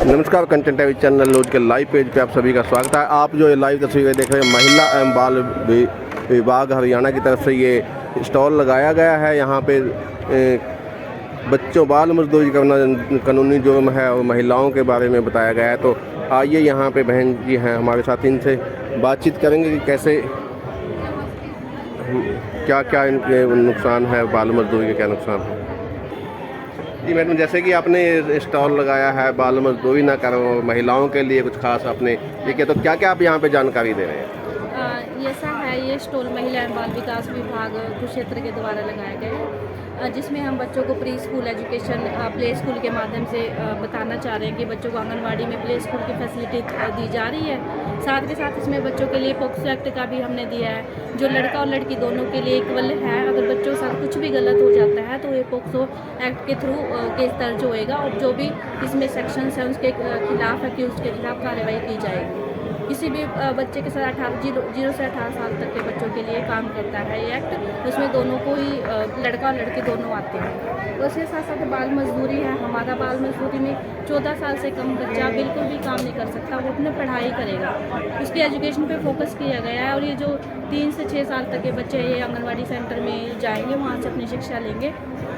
नमस्कार, content TV channel रोज के live page पे आप सभी का स्वागत है। आप जो ये लाइव तस्वीरें देख रहे हैं, महिला एवं बाल विभाग हरियाणा की तरफ से ये स्टॉल लगाया गया है। यहाँ पे बच्चों बाल मजदूरी करना कानूनी जुर्म है और महिलाओं के बारे में बताया गया है। तो आइए यहाँ पे बहन जी हैं हमारे साथ, इनसे बातचीत करेंगे कि कैसे क्या क्या इनके नुकसान है, बाल मजदूरी के क्या नुकसान है। जी मैडम, जैसे कि आपने स्टॉल लगाया है बाल मजदूरी ना करो, महिलाओं के लिए कुछ खास आपने ये किया, तो क्या क्या आप यहाँ पे जानकारी दे रहे हैं? ऐसा है, ये स्टॉल महिला एवं बाल विकास विभाग कुरुक्षेत्र के द्वारा लगाया गया है, जिसमें हम बच्चों को pre school education play school के माध्यम से बताना चाह रहे हैं कि बच्चों को आंगनवाड़ी में प्ले स्कूल की फैसिलिटी दी जा रही है। साथ के साथ इसमें बच्चों के लिए पोक्सो एक्ट का भी हमने दिया है, जो लड़का और लड़की दोनों के लिए इक्वल है। अगर बच्चों के साथ कुछ भी गलत हो जाता है तो ये पोक्सो एक्ट के थ्रू केस दर्ज होएगा और जो भी इसमें सेक्शंस हैं उसके खिलाफ है कि उसके खिलाफ कार्रवाई की जाएगी। किसी भी बच्चे के साथ 0 से 18 साल तक के बच्चों के लिए काम करता है ये एक्ट। उसमें दोनों को ही लड़का और लड़की दोनों आते हैं। तो उसके साथ साथ बाल मजदूरी है। हमारा बाल मजदूरी में 14 साल से कम बच्चा बिल्कुल भी काम नहीं कर सकता, वो अपने पढ़ाई करेगा। उसकी एजुकेशन पे फोकस किया गया है और ये जो 3 से 6 साल तक के बच्चे ये आंगनवाड़ी सेंटर में जाएंगे, वहाँ से अपनी शिक्षा लेंगे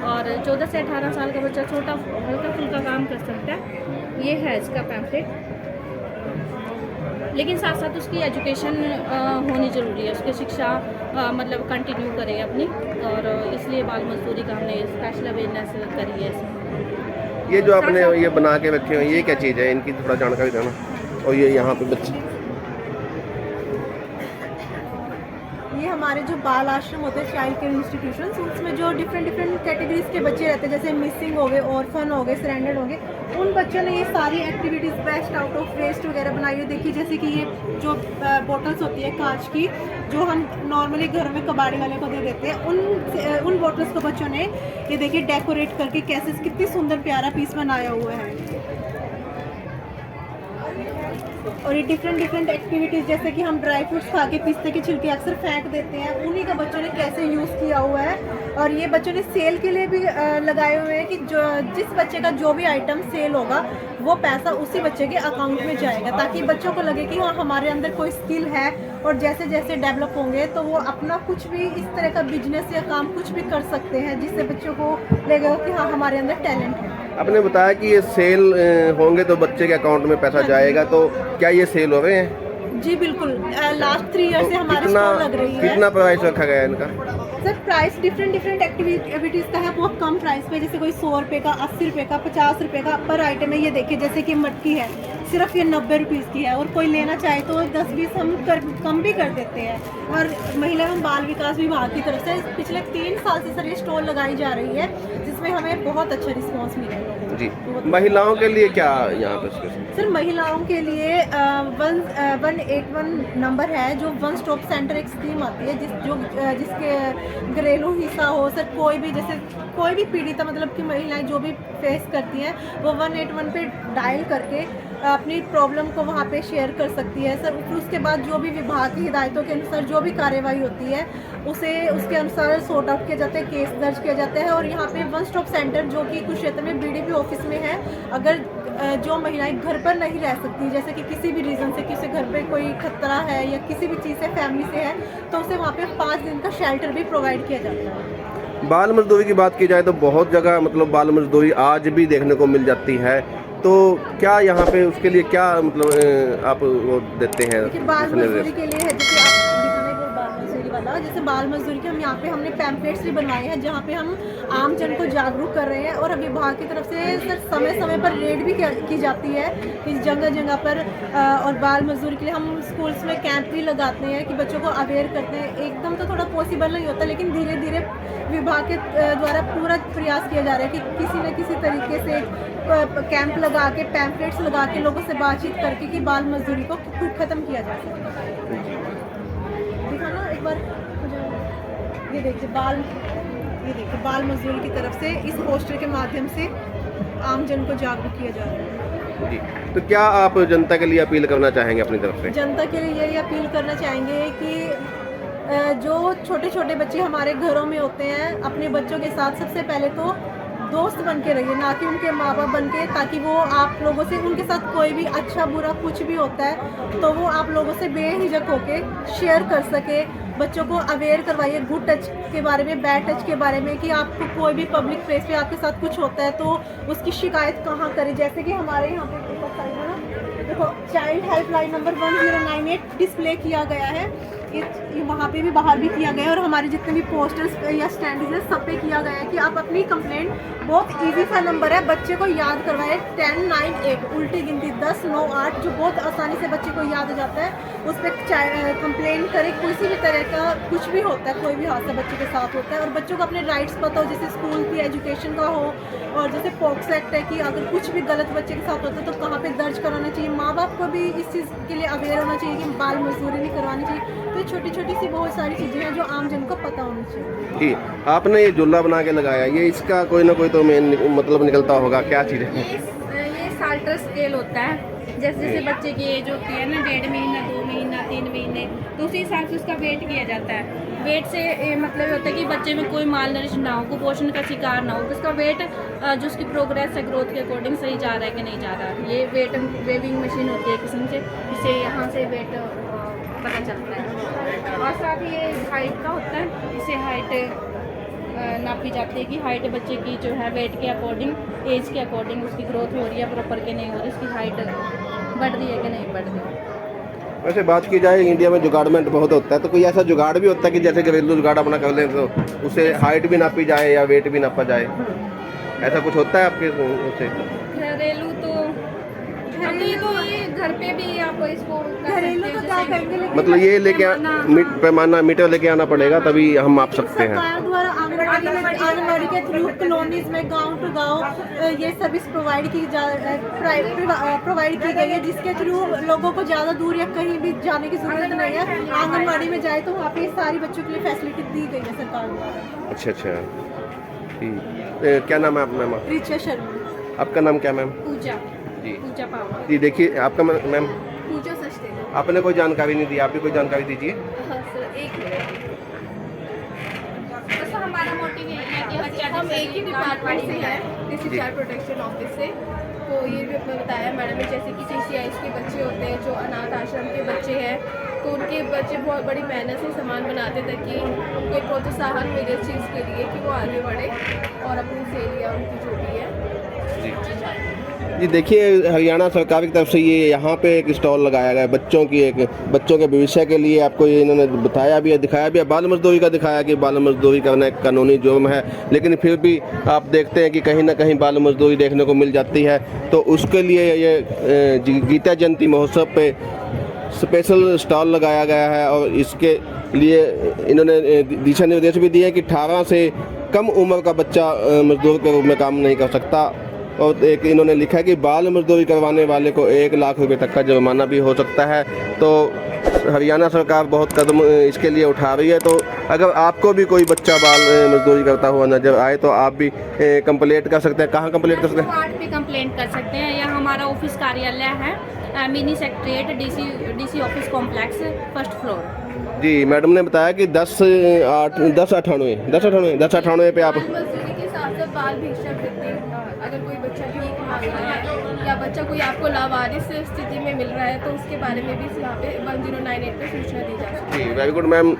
और 14 से 18 साल का बच्चा छोटा हल्का फुल्का काम कर सकता है। ये है इसका पैम्फलेट, लेकिन साथ साथ उसकी एजुकेशन होनी ज़रूरी है, उसकी शिक्षा मतलब कंटिन्यू करे अपनी, और इसलिए बाल मजदूरी का हमने स्पेशल अवेयरनेस करी है इसमें। ये जो आपने ये बना के रखे हैं, ये क्या चीज़ है, इनकी थोड़ा जानकारी देना। और ये यहाँ पे बच्चे, ये हमारे जो बाल आश्रम होते हैं, चाइल्ड केयर इंस्टीट्यूशंस, उसमें जो डिफरेंट कैटेगरीज के बच्चे रहते हैं, जैसे मिसिंग हो गए, ऑर्फन हो गए, सरेंडर हो गए, उन बच्चों ने ये सारी activities best out of waste वगैरह बनाई है। देखिए जैसे कि ये जो बॉटल्स होती है कांच की, जो हम नॉर्मली घर में कबाड़ी वाले को दे देते हैं, उन बॉटल्स को बच्चों ने ये देखिए डेकोरेट करके कैसे कितनी सुंदर प्यारा पीस बनाया हुआ है। और ये डिफरेंट एक्टिविटीज़, जैसे कि हम ड्राई फ्रूट्स खा के पिस्ते की छिलके अक्सर फेंक देते हैं, उन्हीं का बच्चों ने कैसे यूज़ किया हुआ है। और ये बच्चों ने सेल के लिए भी लगाए हुए हैं कि जो जिस बच्चे का जो भी आइटम सेल होगा वो पैसा उसी बच्चे के अकाउंट में जाएगा, ताकि बच्चों को लगे कि हाँ हमारे अंदर कोई स्किल है, और जैसे जैसे डेवलप होंगे तो वो अपना कुछ भी इस तरह का बिजनेस या काम कुछ भी कर सकते हैं, जिससे बच्चों को लगेगा कि हाँ हमारे अंदर टैलेंट है। आपने बताया कि ये सेल होंगे तो बच्चे के अकाउंट में पैसा जाएगा, तो क्या ये सेल हो रहे हैं? जी बिल्कुल, लास्ट 3 ईयर से हमारे स्टॉल लग रही है। कितना प्राइस रखा गया है इनका? सर प्राइस डिफरेंट एक्टिविटीज़ का है, बहुत कम प्राइस पे, जैसे कोई 100 रुपये का, 80 रुपये का, 50 रुपये का पर आइटम है। ये देखिए जैसे कि मटकी है, सिर्फ ये 90 रुपीज़ की है, और कोई लेना चाहे तो 10-20 हम कम भी कर देते हैं। और महिला एवं बाल विकास विभाग की तरफ से पिछले 3 साल से सर ये स्टॉल लगाई जा रही है, जिसमें हमें बहुत अच्छा रिस्पॉन्स मिला है। जी, महिलाओं के लिए क्या यहाँ पे? सर महिलाओं के लिए 181 नंबर है, जो वन स्टॉप सेंटर एक स्कीम आती है, जिसके घरेलू हिस्सा हो सर, कोई भी जैसे कोई भी पीड़िता मतलब कि महिलाएं जो भी फेस करती हैं वो 181 पे डायल करके अपनी प्रॉब्लम को वहाँ पे शेयर कर सकती है सर। फिर उसके बाद जो भी विभाग की हिदायतों के अनुसार जो भी कार्रवाई होती है उसे उसके अनुसार सॉर्ट आउट किया जाता है, केस दर्ज किया जाता है। और यहाँ पे वन स्टॉप सेंटर जो कि कुरुक्षेत्र में BDP ऑफिस में है, अगर जो महिलाएं घर पर नहीं रह सकती, जैसे कि किसी भी रीज़न से किसी घर पे कोई खतरा है या किसी भी चीज़ से फैमिली से है, तो उसे वहाँ पे 5 दिन का शेल्टर भी प्रोवाइड किया जाता है। बाल मजदूरी की बात की जाए तो बहुत जगह मतलब बाल मजदूरी आज भी देखने को मिल जाती है, तो क्या यहाँ पे उसके लिए क्या मतलब आप वो देते हैं? बाल मजदूरी के लिए है, जैसे आप दिखाने को बाल मजदूरी वाला, जैसे बाल मजदूरी के हम यहाँ पे हमने पैम्पलेट्स भी बनवाए हैं, जहाँ पे हम आम जन को जागरूक कर रहे हैं। और विभाग की तरफ से सर समय समय पर रेड भी की जाती है इस जगह पर। और बाल मजदूरी के लिए हम स्कूल्स में कैंप भी लगाते हैं कि बच्चों को अवेयर करते हैं। एकदम तो थोड़ा पॉसिबल नहीं होता, लेकिन धीरे धीरे विभाग के द्वारा पूरा प्रयास किया जा रहा है कि किसी न किसी तरीके से कैंप लगा के, पैम्पलेट्स लगा के, लोगों से बातचीत करके कि बाल मजदूरी को ख़त्म किया जा सके। दिखाना एक बार, ये देखिए बाल मजदूरी की तरफ से इस पोस्टर के माध्यम से आम जन को जागरूक किया जा रहा है। जी, तो क्या आप जनता के लिए अपील करना चाहेंगे अपनी तरफ से? जनता के लिए यही अपील करना चाहेंगे कि जो छोटे छोटे बच्चे हमारे घरों में होते हैं, अपने बच्चों के साथ सबसे पहले तो दोस्त बन के रहिए, ना कि उनके माँ बाप बन के, ताकि वो आप लोगों से, उनके साथ कोई भी अच्छा बुरा कुछ भी होता है तो वो आप लोगों से बेहिचक होके शेयर कर सके। बच्चों को अवेयर करवाइए गुड टच के बारे में, बैड टच के बारे में, कि आपको कोई भी पब्लिक प्लेस पे आपके साथ कुछ होता है तो उसकी शिकायत कहाँ करें। जैसे कि हमारे यहाँ पे है ना, देखो चाइल्ड हेल्पलाइन नंबर 1098 डिस्प्ले किया गया है, ये वहाँ पे भी बाहर भी किया गया है, और हमारे जितने भी पोस्टर्स या स्टैंड है सब पे किया गया है कि आप अपनी कंप्लेंट, बहुत इजी सा नंबर है, बच्चे को याद करवाए 1098 उल्टी गिनती 10 9 8, जो बहुत आसानी से बच्चे को याद हो जाता है। उस पर कंप्लेंट करें, किसी भी तरह का कुछ भी होता है, कोई भी हादसा बच्चे के साथ होता है, और बच्चों को अपने राइट्स पता हो, जैसे स्कूल की एजुकेशन का हो, और जैसे पॉक्सो एक्ट है कि अगर कुछ भी गलत बच्चे के साथ होता है तो कहाँ पे दर्ज कराना चाहिए। माँ बाप को भी इस चीज़ के लिए अवेयर होना चाहिए कि बाल मजदूरी नहीं करवानी चाहिए। तो छोटी छोटी सी बहुत सारी चीज़ें हैं जो आम जन को पता होनी चाहिए। जी, आपने ये झूला बना के लगाया, ये इसका कोई ना कोई तो मेन मतलब निकलता होगा, क्या चीज़ है? ये साल्टर स्केल होता है, जैसे जैसे बच्चे की एज होती है ना, 1.5 महीना 2 महीना 3 महीने, तो उसी हिसाब से उसका वेट किया जाता है। वेट से मतलब होता है कि बच्चे में कोई माल नरिश ना हो, कुपोषण का शिकार ना हो, तो उसका वेट जो उसकी प्रोग्रेस है ग्रोथ के अकॉर्डिंग सही जा रहा है कि नहीं जा रहा है। ये वेट वेविंग मशीन होती है किस्म से, इसे यहाँ से वेट पता चलता है। और साथ ही ये हाइट का होता है, इसे हाइट नापी जाती है कि हाइट बच्चे की जो है वेट के अकॉर्डिंग, एज के अकॉर्डिंग उसकी ग्रोथ हो रही है प्रॉपर के नहीं हो रही, उसकी हाइट बढ़ रही है कि नहीं बढ़ रही। वैसे बात की जाए इंडिया में जुगाड़मेंट बहुत होता है, तो कोई ऐसा जुगाड़ भी होता है कि जैसे घरेलू जुगाड़ अपना कर लें तो उसे हाइट भी नापी जाए या वेट भी नापा जाए, ऐसा कुछ होता है आपके उससे? घरेलू तो अभी तो ये घर पे भी आप इसको घरेलू तो क्या करेंगे, लेकिन मतलब ये लेके पैमाना मीटर लेके आना पड़ेगा तभी हम माप सकते हैं। सरकार द्वारा आंगनबाड़ी के थ्रू कॉलोनीज में गांव टू गांव ये सर्विस प्रोवाइड की गई है, जिसके थ्रू लोगों को ज़्यादा दूर या कहीं भी जाने की ज़रूरत नहीं है। आंगनबाड़ी में जाए तो वहाँ पे सारी बच्चों के लिए फैसिलिटी दी गई है सरकार द्वारा। अच्छा अच्छा, ठीक। क्या नाम है आप मैम? रिचा शर्मा। आपका नाम क्या मैम? पूजा जी पूजा पावा। जी, देखिए आपका मैम, पूजा सचते आपने कोई जानकारी नहीं दी, आप भी कोई जानकारी दीजिए। हाँ सर, एक मिनट। बस हमारा मोटिव यही है कि बच्चा हम एक ही डिपार्टमेंट से हैं, किसी चाइल्ड प्रोटेक्शन ऑफिस से, तो ये भी अपने बताया मैडम ने, जैसे कि CCIs के बच्चे होते हैं, जो अनाथ आश्रम के बच्चे हैं, तो उनके बच्चे बहुत बड़ी मेहनत से सामान बनाते ताकि उनको एक प्रोत्साहन मिले इस चीज़ के लिए कि वो आगे बढ़े और अपनी सेल या उनकी जो भी है। जी देखिए, हरियाणा सरकार की तरफ से ये यहाँ पे एक स्टॉल लगाया गया है बच्चों के भविष्य के लिए। आपको ये इन्होंने बताया भी है, दिखाया भी है, बाल मजदूरी का दिखाया कि बाल मजदूरी करना एक कानूनी जुर्म है, लेकिन फिर भी आप देखते हैं कि कहीं ना कहीं बाल मजदूरी देखने को मिल जाती है। तो उसके लिए ये गीता जयंती महोत्सव पे स्पेशल स्टॉल लगाया गया है, और इसके लिए इन्होंने दिशा निर्देश भी दिए हैं कि 18 से कम उम्र का बच्चा मजदूर के रूप में काम नहीं कर सकता। और एक इन्होंने लिखा है कि बाल मजदूरी करवाने वाले को 1 लाख रुपए तक का जुर्माना भी हो सकता है। तो हरियाणा सरकार बहुत कदम इसके लिए उठा रही है। तो अगर आपको भी कोई बच्चा बाल मजदूरी करता हुआ नजर आए तो आप भी कंप्लेंट कर सकते हैं। कहाँ कंप्लेंट कर सकते हैं? वार्ड पे कंप्लेंट कर सकते हैं, या हमारा ऑफिस कार्यालय है mini secretariat DC office complex 1st floor. जी, मैडम ने बताया कि 1098 पे आप मजदूरी के साथ साथ बाल भिक्षावृत्ति, अगर कोई बच्चा भीख मांग रहा है या बच्चा कोई आपको लावारिस स्थिति में मिल रहा है तो उसके बारे में भी यहाँ पे 1098 पे सूचना दी जा सकती है। जी, वेरी गुड मैम।